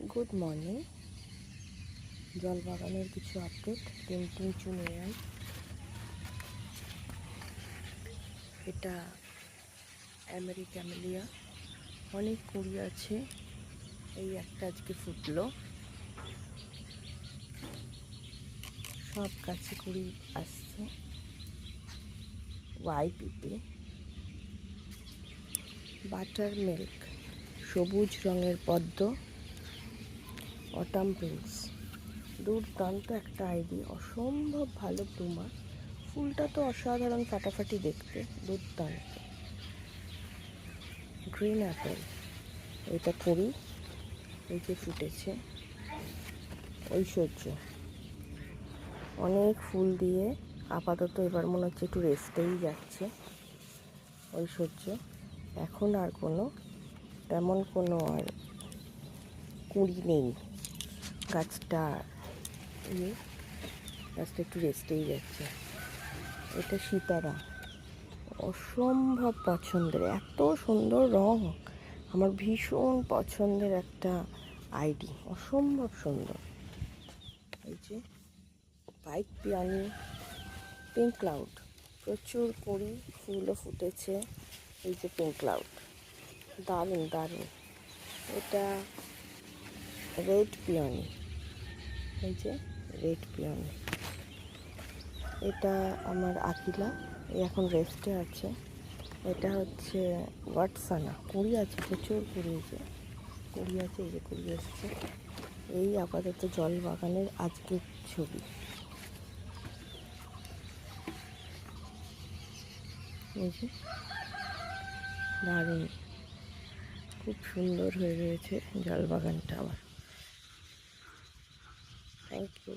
Good morning. জলবাগানের কিছু update. তিনটি চুনে I, এটা আমেরিক্যামেলিয়া, অনেক কুড়ি আছে। এই একটা আজকে ফুটলো। সব গাছে কুড়ি আসছে। ওয়াই পিপে, বাটার মিল্ক, সবুজ রঙের পদ্ম, অটাম প্রিন্স। দুর্দান্ত একটা আইডি, অসম্ভব ভালো ব্লুমার। ফুলটা তো অসাধারণ, ফাটাফাটি দেখতে, দুর্দান্ত। গ্রিন অ্যাপেল, এটা কুড়ি, এই যে ফুটেছে। ঐশ্বর্য, অনেক ফুল দিয়ে আপাতত এবার মনে হচ্ছে একটু রেস্টেই যাচ্ছে ঐশ্বর্য। এখন আর তেমন কোনো আর কুড়ি নেই, গাছটা গাছটা একটু রেস্টেই যাচ্ছে। এটা সীতারা, অসম্ভব পছন্দের, এত সুন্দর রং, আমার ভীষণ পছন্দের একটা আইডি, অসম্ভব সুন্দর। এই যে হোয়াইট পিয়ানি, পিঙ্ক ক্লাউড, প্রচুর কুড়ি, ফুলও ফুটেছে। এই যে পিঙ্ক ক্লাউড, দারুণ দারুণ। এটা রেড পিয়ানি, এই যে রেড পিয়ানি। এটা আমার আকিলা, এখন রেস্টে আছে। এটা হচ্ছে ওয়াটসানা, কুড়ি আছে, প্রচুর কুড়ি, কুড়ি আছে, এই যে কুড়ি এসছে। এই আপাতত জল বাগানের আজকের ছবি। এই যে দারুণ, খুব সুন্দর হয়ে রয়েছে জল বাগানটা আমার। Thank you.